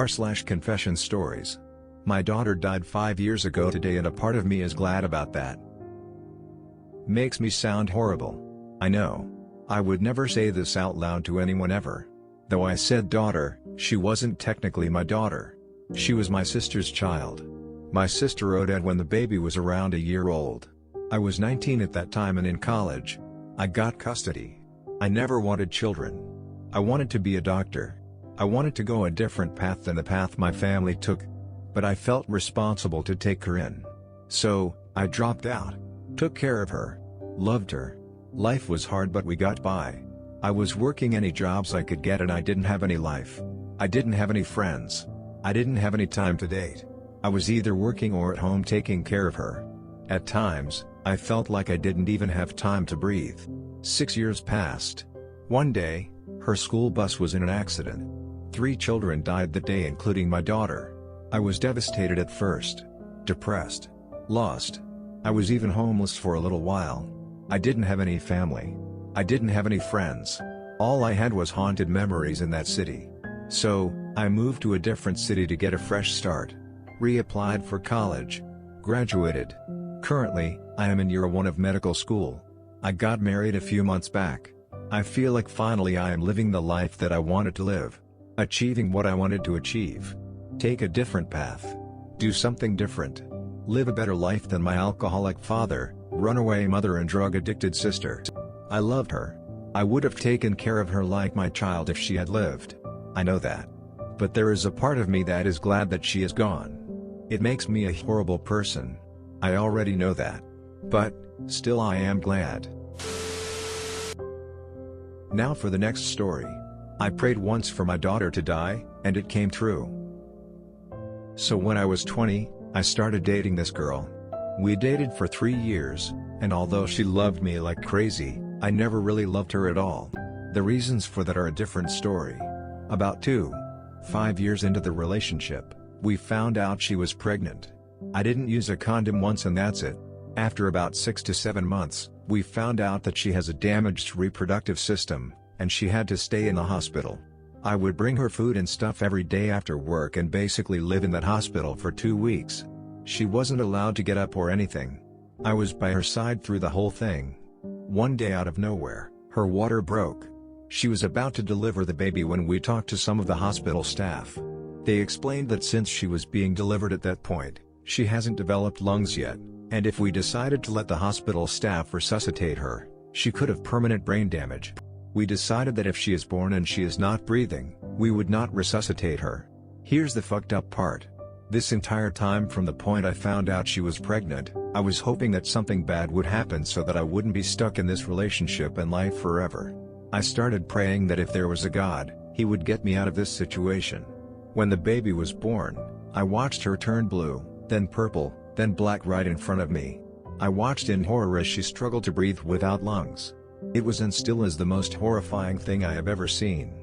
r/confession stories. My daughter died 5 years ago today and a part of me is glad about that. Makes me sound horrible. I know. I would never say this out loud to anyone ever. Though I said daughter, she wasn't technically my daughter. She was my sister's child. My sister Odette when the baby was around a year old. I was 19 at that time and in college. I got custody. I never wanted children. I wanted to be a doctor. I wanted to go a different path than the path my family took. But I felt responsible to take her in. So, I dropped out. Took care of her. Loved her. Life was hard but we got by. I was working any jobs I could get and I didn't have any life. I didn't have any friends. I didn't have any time to date. I was either working or at home taking care of her. At times, I felt like I didn't even have time to breathe. 6 years passed. One day, her school bus was in an accident. 3 children died that day including my daughter. I was devastated at first. Depressed. Lost. I was even homeless for a little while. I didn't have any family. I didn't have any friends. All I had was haunted memories in that city. So, I moved to a different city to get a fresh start. Reapplied for college. Graduated. Currently, I am in year 1 of medical school. I got married a few months back. I feel like finally I am living the life that I wanted to live. Achieving what I wanted to achieve. Take a different path. Do something different. Live a better life than my alcoholic father, runaway mother and drug-addicted sister. I loved her. I would have taken care of her like my child if she had lived. I know that. But there is a part of me that is glad that she is gone. It makes me a horrible person. I already know that. But, still I am glad. Now for the next story. I prayed once for my daughter to die, and it came true. So when I was 20, I started dating this girl. We dated for 3 years, and although she loved me like crazy, I never really loved her at all. The reasons for that are a different story. About 5 years into the relationship, we found out she was pregnant. I didn't use a condom once and that's it. After about 6 to 7 months, we found out that she has a damaged reproductive system, and she had to stay in the hospital. I would bring her food and stuff every day after work and basically live in that hospital for 2 weeks. She wasn't allowed to get up or anything. I was by her side through the whole thing. One day out of nowhere, her water broke. She was about to deliver the baby when we talked to some of the hospital staff. They explained that since she was being delivered at that point, she hasn't developed lungs yet, and if we decided to let the hospital staff resuscitate her, she could have permanent brain damage. We decided that if she is born and she is not breathing, we would not resuscitate her. Here's the fucked up part. This entire time from the point I found out she was pregnant, I was hoping that something bad would happen so that I wouldn't be stuck in this relationship and life forever. I started praying that if there was a God, He would get me out of this situation. When the baby was born, I watched her turn blue, then purple, then black right in front of me. I watched in horror as she struggled to breathe without lungs. It was and still is the most horrifying thing I have ever seen.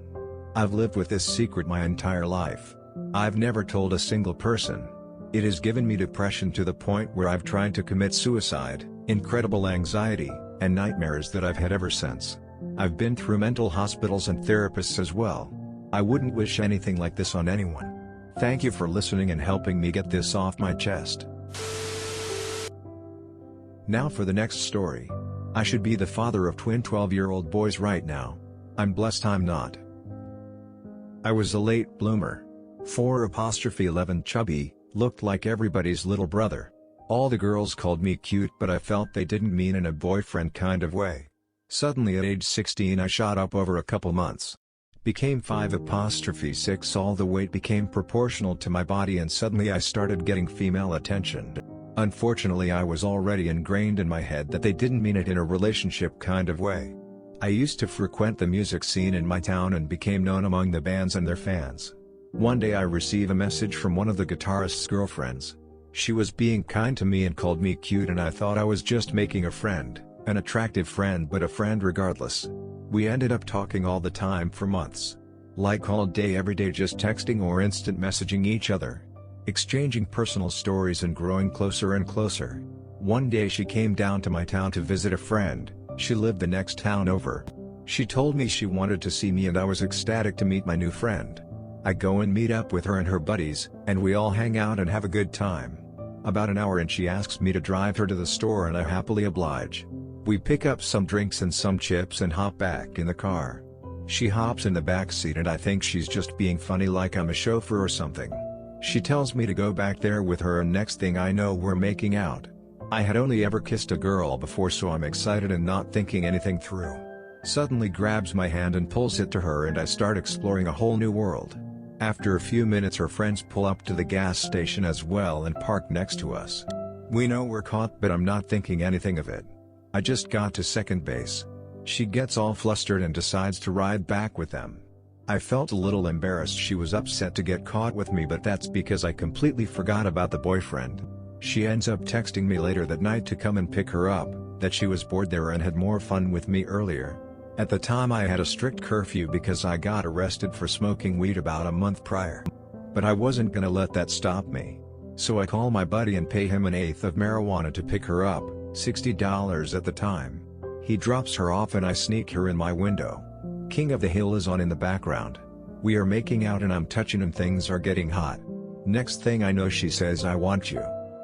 I've lived with this secret my entire life. I've never told a single person. It has given me depression to the point where I've tried to commit suicide, incredible anxiety, and nightmares that I've had ever since. I've been through mental hospitals and therapists as well. I wouldn't wish anything like this on anyone. Thank you for listening and helping me get this off my chest. Now for the next story. I should be the father of twin 12-year-old boys right now. I'm blessed I'm not. I was a late bloomer. 4'11" chubby, looked like everybody's little brother. All the girls called me cute but I felt they didn't mean in a boyfriend kind of way. Suddenly at age 16 I shot up over a couple months. Became 5'6", all the weight became proportional to my body and suddenly I started getting female attention. Unfortunately I was already ingrained in my head that they didn't mean it in a relationship kind of way. I used to frequent the music scene in my town and became known among the bands and their fans. One day I received a message from one of the guitarist's girlfriends. She was being kind to me and called me cute and I thought I was just making a friend, an attractive friend but a friend regardless. We ended up talking all the time for months. Like all day every day just texting or instant messaging each other. Exchanging personal stories and growing closer and closer. One day she came down to my town to visit a friend. She lived the next town over. She told me she wanted to see me and I was ecstatic to meet my new friend. I go and meet up with her and her buddies, and we all hang out and have a good time. About an hour and she asks me to drive her to the store and I happily oblige. We pick up some drinks and some chips and hop back in the car. She hops in the back seat and I think she's just being funny like I'm a chauffeur or something. She tells me to go back there with her and next thing I know we're making out. I had only ever kissed a girl before so I'm excited and not thinking anything through. Suddenly grabs my hand and pulls it to her and I start exploring a whole new world. After a few minutes her friends pull up to the gas station as well and park next to us. We know we're caught but I'm not thinking anything of it. I just got to second base. She gets all flustered and decides to ride back with them. I felt a little embarrassed she was upset to get caught with me but that's because I completely forgot about the boyfriend. She ends up texting me later that night to come and pick her up, that she was bored there and had more fun with me earlier. At the time I had a strict curfew because I got arrested for smoking weed about a month prior. But I wasn't gonna let that stop me. So I call my buddy and pay him 1/8 of marijuana to pick her up, $60 at the time. He drops her off and I sneak her in my window. King of the Hill is on in the background. We are making out and I'm touching and things are getting hot. Next thing I know she says I want you.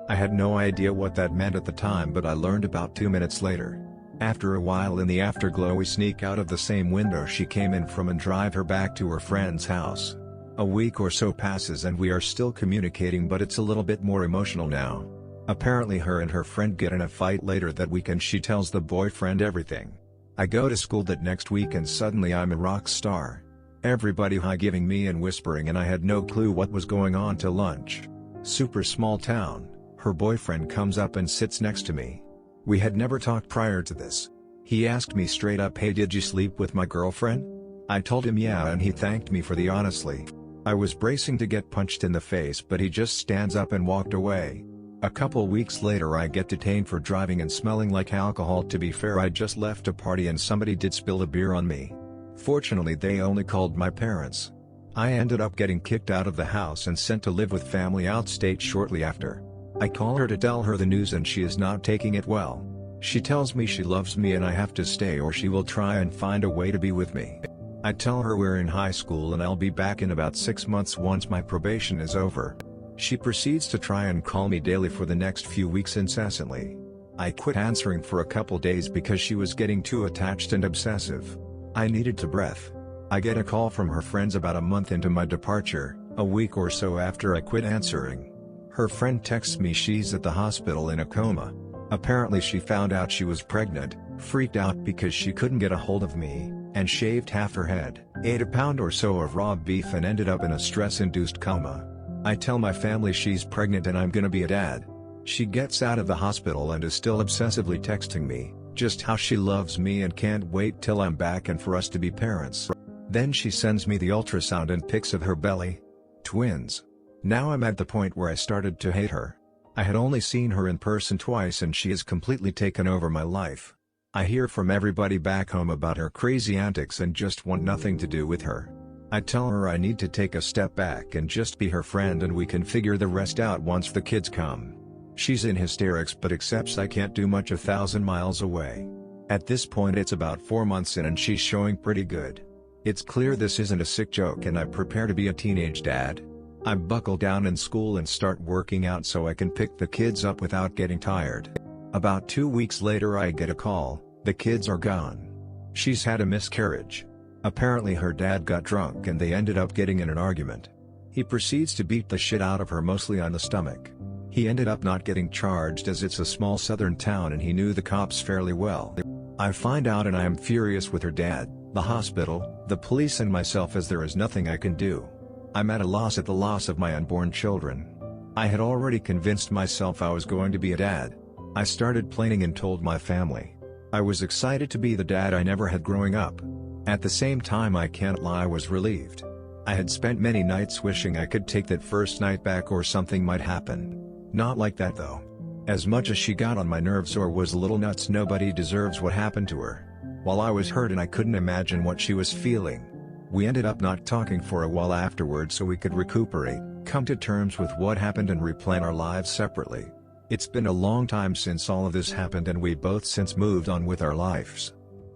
I had no idea what that meant at the time but I learned about 2 minutes later. After a while in the afterglow we sneak out of the same window she came in from and drive her back to her friend's house. A week or so passes and we are still communicating but it's a little bit more emotional now. Apparently her and her friend get in a fight later that week and she tells the boyfriend everything. I go to school that next week and suddenly I'm a rock star. Everybody high-giving me and whispering and I had no clue what was going on till lunch. Super small town, her boyfriend comes up and sits next to me. We had never talked prior to this. He asked me straight up, "Hey, did you sleep with my girlfriend?" I told him yeah and he thanked me for the honestly. I was bracing to get punched in the face but he just stands up and walked away. A couple weeks later I get detained for driving and smelling like alcohol. To be fair, I just left a party and somebody did spill a beer on me. Fortunately they only called my parents. I ended up getting kicked out of the house and sent to live with family outstate shortly after. I call her to tell her the news and she is not taking it well. She tells me she loves me and I have to stay or she will try and find a way to be with me. I tell her we're in high school and I'll be back in about 6 months once my probation is over. She proceeds to try and call me daily for the next few weeks incessantly. I quit answering for a couple days because she was getting too attached and obsessive. I needed to breath. I get a call from her friends about a month into my departure, a week or so after I quit answering. Her friend texts me she's at the hospital in a coma. Apparently she found out she was pregnant, freaked out because she couldn't get a hold of me, and shaved half her head, ate a pound or so of raw beef and ended up in a stress-induced coma. I tell my family she's pregnant and I'm gonna be a dad. She gets out of the hospital and is still obsessively texting me, just how she loves me and can't wait till I'm back and for us to be parents. Then she sends me the ultrasound and pics of her belly. Twins. Now I'm at the point where I started to hate her. I had only seen her in person twice and she has completely taken over my life. I hear from everybody back home about her crazy antics and just want nothing to do with her. I tell her I need to take a step back and just be her friend and we can figure the rest out once the kids come. She's in hysterics but accepts I can't do much 1,000 miles away. At this point it's about 4 months in and she's showing pretty good. It's clear this isn't a sick joke and I prepare to be a teenage dad. I buckle down in school and start working out so I can pick the kids up without getting tired. About 2 weeks later I get a call, the kids are gone. She's had a miscarriage. Apparently her dad got drunk and they ended up getting in an argument. He proceeds to beat the shit out of her mostly on the stomach. He ended up not getting charged as it's a small southern town and he knew the cops fairly well. I find out and I am furious with her dad, the hospital, the police and myself as there is nothing I can do. I'm at a loss at the loss of my unborn children. I had already convinced myself I was going to be a dad. I started planning and told my family. I was excited to be the dad I never had growing up. At the same time I can't lie I was relieved. I had spent many nights wishing I could take that first night back or something might happen. Not like that though. As much as she got on my nerves or was a little nuts, nobody deserves what happened to her. While I was hurt and I couldn't imagine what she was feeling. We ended up not talking for a while afterwards so we could recuperate, come to terms with what happened and replan our lives separately. It's been a long time since all of this happened and we both since moved on with our lives.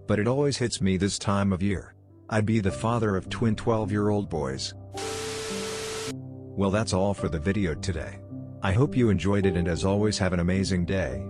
But it always hits me this time of year. I'd be the father of twin 12-year-old boys. Well, that's all for the video today. I hope you enjoyed it, and as always, have an amazing day.